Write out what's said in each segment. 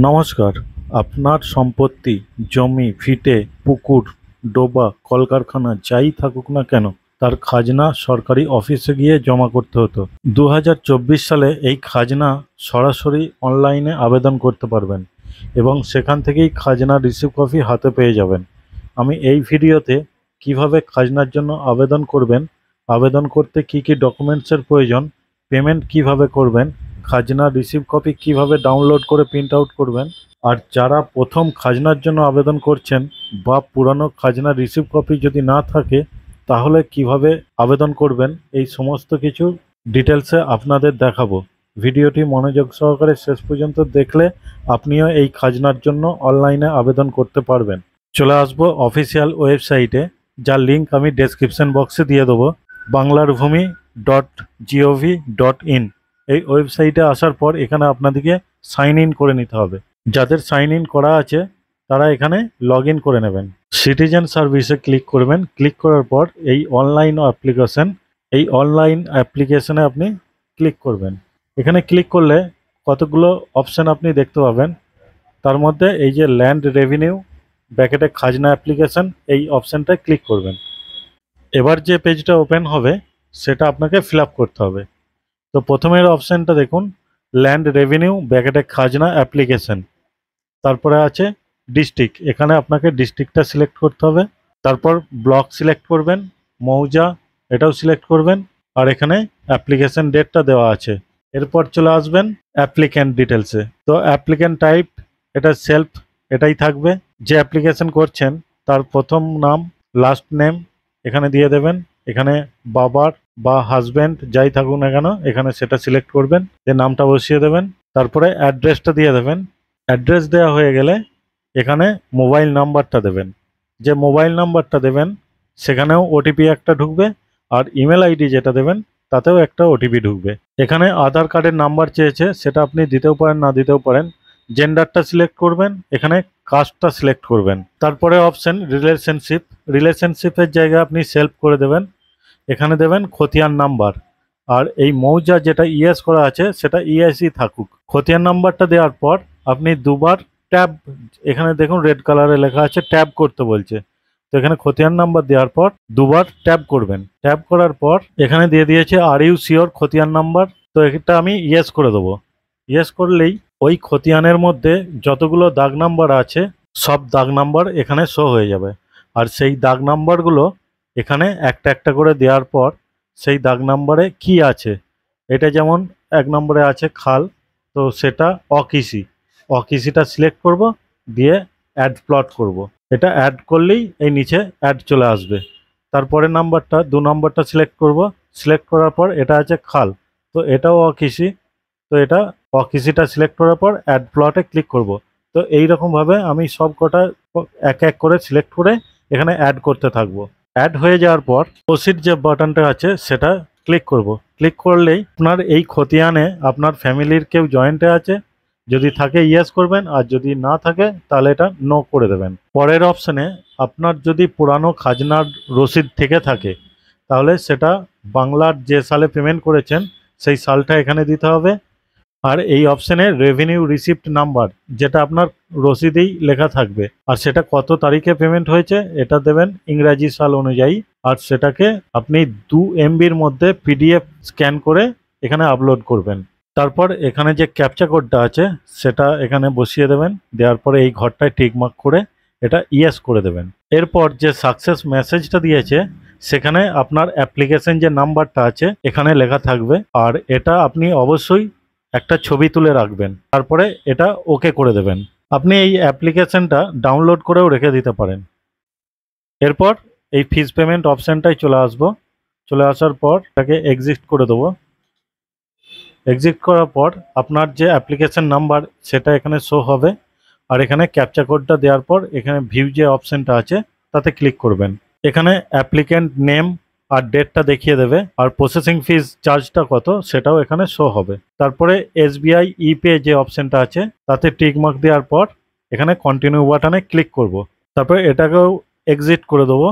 নমস্কার। আপনার সম্পত্তি, জমি, ভিটে, পুকুর, ডোবা, কলকারখানা যাই থাকুক না কেন, তার খাজনা সরকারি অফিসে গিয়ে জমা করতে হতো। 2024 সালে এই খাজনা সরাসরি অনলাইনে আবেদন করতে পারবেন এবং সেখান থেকেই খাজনা রিসিভ কপি হাতে পেয়ে যাবেন। আমি এই ভিডিওতে কিভাবে খাজনার জন্য আবেদন করবেন, আবেদন করতে কি কি ডকুমেন্টসের প্রয়োজন, পেমেন্ট কিভাবে করবেন, খাজনা রিসিভ কপি কিভাবে ডাউনলোড করে প্রিন্ট আউট করবেন, আর যারা প্রথম খাজনার জন্য আবেদন করছেন বা পুরানো খাজনা রিসিভ কপি যদি না থাকে তাহলে কিভাবে আবেদন করবেন, এই সমস্ত কিছু ডিটেলসে আপনাদের দেখাবো। ভিডিওটি মনোযোগ সহকারে শেষ পর্যন্ত দেখলে আপনিও এই খাজনার জন্য অনলাইনে আবেদন করতে পারবেন। চলে আসবো অফিসিয়াল ওয়েবসাইটে, যার লিঙ্ক আমি ডেসক্রিপশন বক্সে দিয়ে দেবো, banglarbhumi.gov.in। এই ওয়েবসাইটে আসার পর এখানে আপনাদেরকে সাইন ইন করে নিতে হবে। যাদের সাইন ইন করা আছে তারা এখানে লগ ইন করে নেবেন। সিটিজেন সার্ভিসে ক্লিক করবেন। ক্লিক করার পর এই অনলাইন অ্যাপ্লিকেশনে আপনি ক্লিক করবেন। এখানে ক্লিক করলে কতগুলো অপশান আপনি দেখতে পাবেন। তার মধ্যে এই যে ল্যান্ড রেভিনিউ ব্র্যাকেটে খাজনা অ্যাপ্লিকেশন, এই অপশানটায় ক্লিক করবেন। এবার যে পেজটা ওপেন হবে সেটা আপনাকে ফিল আপ করতে হবে। তো প্রথমের অপশানটা দেখুন, ল্যান্ড রেভিনিউ ব্র্যাকেটে খাজনা অ্যাপ্লিকেশন, তারপরে আছে ডিস্ট্রিক্ট, এখানে আপনাকে ডিস্ট্রিক্টটা সিলেক্ট করতে হবে। তারপর ব্লক সিলেক্ট করবেন, মৌজা এটাও সিলেক্ট করবেন, আর এখানে অ্যাপ্লিকেশন ডেটটা দেওয়া আছে। এরপর চলে আসবেন অ্যাপ্লিক্যান্ট ডিটেলসে। তো অ্যাপ্লিক্যান্ট টাইপ এটা সেলফ, এটাই থাকবে। যে অ্যাপ্লিকেশন করছেন তার প্রথম নাম, লাস্ট নেম এখানে দিয়ে দেবেন। এখানে বাবার বা হাজব্যান্ড যাই থাকুক না কেন এখানে সেটা সিলেক্ট করবেন, যে নামটা বসিয়ে দেবেন। তারপরে অ্যাড্রেসটা দিয়ে দেবেন। অ্যাড্রেস দেওয়া হয়ে গেলে এখানে মোবাইল নাম্বারটা দেবেন। যে মোবাইল নাম্বারটা দেবেন সেখানেও ওটিপি একটা ঢুকবে, আর ইমেল আইডি যেটা দেবেন তাতেও একটা ওটিপি ঢুকবে। এখানে আধার কার্ডের নাম্বার চেয়েছে, সেটা আপনি দিতেও পারেন না দিতেও পারেন। জেন্ডারটা সিলেক্ট করবেন, এখানে কাস্টটা সিলেক্ট করবেন। তারপরে অপশন রিলেশনশিপের জায়গায় আপনি সেলফ করে দেবেন, এখানে দেবেন খতিয়ান নাম্বার। আর এই মৌজা যেটা ইয়েস করা আছে সেটা ইয়েসই থাকুক। খতিয়ান নাম্বারটা দেওয়ার পর আপনি দুবার ট্যাব, এখানে দেখুন রেড কালারে লেখা আছে ট্যাব করতে বলছে, তো এখানে খতিয়ান নাম্বার দেওয়ার পর দুবার ট্যাব করবেন। ট্যাব করার পর এখানে দিয়ে দিয়েছে আর ইউ শিওর খতিয়ান নাম্বার, তো এটা আমি ইয়েস করে দেবো। ইয়েস করলেই ওই খতিয়ানের মধ্যে যতগুলো দাগ নাম্বার আছে সব দাগ নাম্বার এখানে শো হয়ে যাবে। আর সেই দাগ নাম্বারগুলো এখানে একটা একটা করে দেওয়ার পর সেই দাগ নাম্বারে কি আছে, এটা যেমন 1 নম্বরে আছে খাল, তো সেটা অকৃষিটা সিলেক্ট করব, দিয়ে অ্যাড প্লট করব। এটা অ্যাড করলেই এই নিচে অ্যাড চলে আসবে। তারপরে নাম্বারটা 2 নম্বরটা সিলেক্ট করব। সিলেক্ট করার পর এটা আছে খাল, তো এটাও অকৃষি, তো এটা অকৃষিটা সিলেক্ট করার পর অ্যাড প্লটে ক্লিক করব। তো এই রকমভাবে আমি সব কটা এক এক করে সিলেক্ট করে এখানে অ্যাড করতে থাকবো। অ্যাড হয়ে যাওয়ার পর প্রসিড যে বাটনটা আছে সেটা ক্লিক করব। ক্লিক করলেই আপনার এই খতিয়ানে আপনার ফ্যামিলির কেউ জয়েন্টে আছে, যদি থাকে ইয়েস করবেন, আর যদি না থাকে তাহলে এটা নো করে দেবেন। পরের অপশানে আপনার যদি পুরানো খাজনার রসিদ থেকে থাকে তাহলে সেটা বাংলার যে সালে পেমেন্ট করেছেন সেই সালটা এখানে দিতে হবে। আর এই অপশানে রেভিনিউ রিসিপ্ট নাম্বার, যেটা আপনার রসিদেই লেখা থাকবে, আর সেটা কত তারিখে পেমেন্ট হয়েছে এটা দেবেন ইংরাজি সাল অনুযায়ী। আর সেটাকে আপনি 2 MBর মধ্যে PDF স্ক্যান করে এখানে আপলোড করবেন। তারপর এখানে যে ক্যাপচা কোডটা আছে সেটা এখানে বসিয়ে দেবেন। দেওয়ার পরে এই ঘরটায় টিকমার্ক করে এটা ইয়েস করে দেবেন। এরপর যে সাকসেস মেসেজটা দিয়েছে সেখানে আপনার অ্যাপ্লিকেশন যে নাম্বারটা আছে এখানে লেখা থাকবে, আর এটা আপনি অবশ্যই একটা ছবি তুলে রাখবেন। তারপরে এটা ওকে করে দেবেন। আপনি এই অ্যাপ্লিকেশনটা ডাউনলোড করেও রেখে দিতে পারেন। এরপর এই ফিস পেমেন্ট অপশানটাই চলে আসবো। চলে আসার পর এটাকে এক্সিট করে দেবো। এক্সিট করার পর আপনার যে অ্যাপ্লিকেশন নাম্বার সেটা এখানে শো হবে, আর এখানে ক্যাপচা কোডটা দেওয়ার পর এখানে ভিউ যে অপশানটা আছে তাতে ক্লিক করবেন। এখানে অ্যাপ্লিক্যান্ট নেম আর ডেটটা দেখিয়ে দেবে, আর প্রসেসিং ফিস চার্জটা কত সেটাও এখানে শো হবে। তারপরে SBI ইপে যে অপশানটা আছে তাতে টিক মার্ক দেওয়ার পর এখানে কন্টিনিউ বাটনে ক্লিক করব। তারপরে এটাকেও এক্সিট করে দেবো,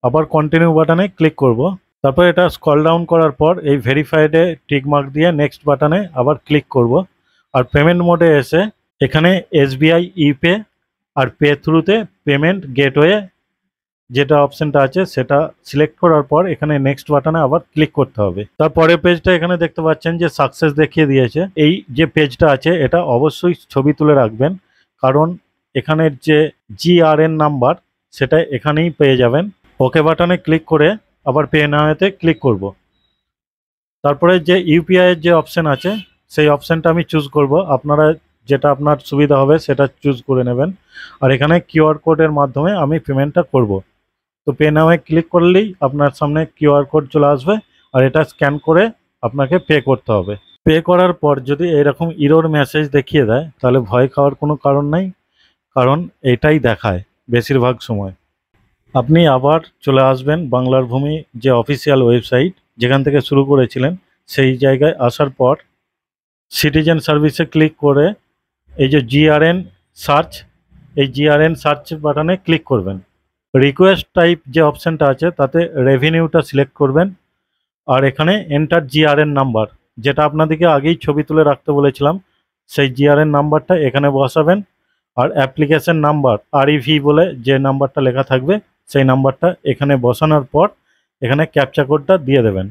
আবার কন্টিনিউ বাটনে ক্লিক করব। তারপর এটা স্ক্রল ডাউন করার পর এই ভেরিফাইডে টিক মার্ক দিয়ে নেক্সট বাটনে আবার ক্লিক করব। আর পেমেন্ট মোডে এসে এখানে এসবিআই ইপে আর পে থ্রুতে পেমেন্ট গেটওয়ে যেটা অপশনটা আছে সেটা সিলেক্ট করার পর এখানে নেক্সট বাটনে আবার ক্লিক করতে হবে। তারপরের পেজটা এখানে দেখতে পাচ্ছেন যে সাকসেস দেখিয়ে দিয়েছে। এই যে পেজটা আছে এটা অবশ্যই ছবি তুলে রাখবেন, কারণ এখানের যে জিআরএন নাম্বার সেটা এখানেই পেয়ে যাবেন। ওকে বাটনে ক্লিক করে আবার পে নাওতে ক্লিক করব। তারপরে যে ইউপিআই এর যে অপশন আছে সেই অপশনটা আমি চুজ করব। আপনারা যেটা আপনার সুবিধা হবে সেটা চুজ করে নেবেন। আর এখানে কিউআর কোডের মাধ্যমে আমি পেমেন্টটা করব। তো পে নাওয়ে ক্লিক করলেই আপনার সামনে কিউআর কোড চলে আসবে, আর এটা স্ক্যান করে আপনাকে পে করতে হবে। পে করার পর যদি এরকম ইরর মেসেজ দেখিয়ে দেয় তাহলে ভয় খাওয়ার কোনো কারণ নাই, কারণ এটাই দেখায় বেশিরভাগ সময়। আপনি আবার চলে আসবেন বাংলার ভূমি যে অফিসিয়াল ওয়েবসাইট যেখান থেকে শুরু করেছিলেন সেই জায়গায় আসার পর সিটিজেন সার্ভিসে ক্লিক করে এই যে জিআরএন সার্চ, এই জিআরএন সার্চ বাটনে ক্লিক করবেন। রিকোয়েস্ট টাইপ যে অপশানটা আছে তাতে রেভিনিউটা সিলেক্ট করবেন, আর এখানে এন্টার জিআরএন নাম্বার যেটা আপনাদেরকে আগেই ছবি তুলে রাখতে বলেছিলাম সেই জিআরএন নাম্বারটা এখানে বসাবেন। আর অ্যাপ্লিকেশন নাম্বার আরইভি বলে যে নাম্বারটা লেখা থাকবে সেই নাম্বারটা এখানে বসানোর পর এখানে ক্যাপচা কোডটা দিয়ে দেবেন।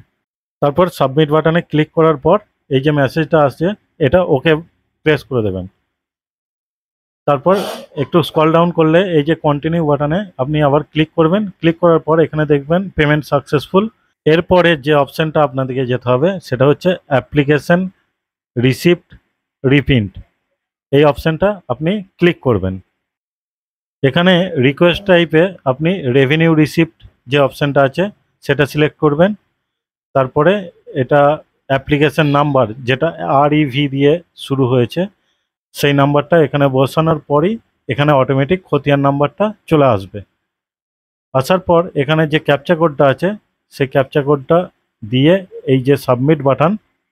তারপর সাবমিট বাটনে ক্লিক করার পর এই যে মেসেজটা আসছে এটা ওকে প্রেস করে দেবেন। তারপর একটু স্ক্রল ডাউন করলে এই যে কন্টিনিউ বাটনে আপনি আবার ক্লিক করবেন। ক্লিক করার পর এখানে দেখবেন পেমেন্ট সাকসেসফুল। এরপরে যে অপশানটা আপনাদেরকে যেতে হবে সেটা হচ্ছে অ্যাপ্লিকেশন রিসিপ্ট রিপ্রিন্ট, এই অপশানটা আপনি ক্লিক করবেন। এখানে রিকোয়েস্ট টাইপে আপনি রেভিনিউ রিসিপ্ট যে অপশানটা আছে সেটা সিলেক্ট করবেন। তারপরে এটা অ্যাপ্লিকেশন নাম্বার যেটা আরইভি দিয়ে শুরু হয়েছে সেই নাম্বারটা এখানে বসানোর পরই এখানে অটোমেটিক খতিয়ান নাম্বারটা চলে আসবে। আসার পর এখানে যে ক্যাপচা কোডটা আছে সেই ক্যাপচা কোডটা দিয়ে এই যে সাবমিট বাটন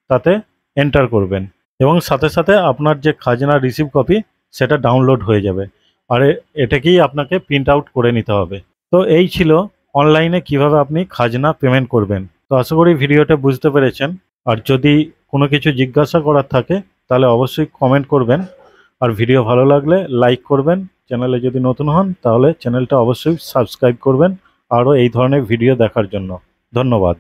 তাতে এন্টার করবেন এবং সাথে সাথে আপনার যে খাজনা রিসিভ কপি সেটা ডাউনলোড হয়ে যাবে। আর এটাকেই আপনাকে প্রিন্ট আউট করে নিতে হবে। তো এই ছিল অনলাইনে কিভাবে আপনি খাজনা পেমেন্ট করবেন। তো আশা করি ভিডিওটা বুঝতে পেরেছেন। আর যদি কোনো কিছু জিজ্ঞাসা করার থাকে তাহলে অবশ্যই কমেন্ট করবেন। আর ভিডিও ভালো লাগলে লাইক করবেন। চ্যানেলে যদি নতুন হন তাহলে চ্যানেলটা অবশ্যই সাবস্ক্রাইব করবেন আরও এই ধরনের ভিডিও দেখার জন্য। ধন্যবাদ।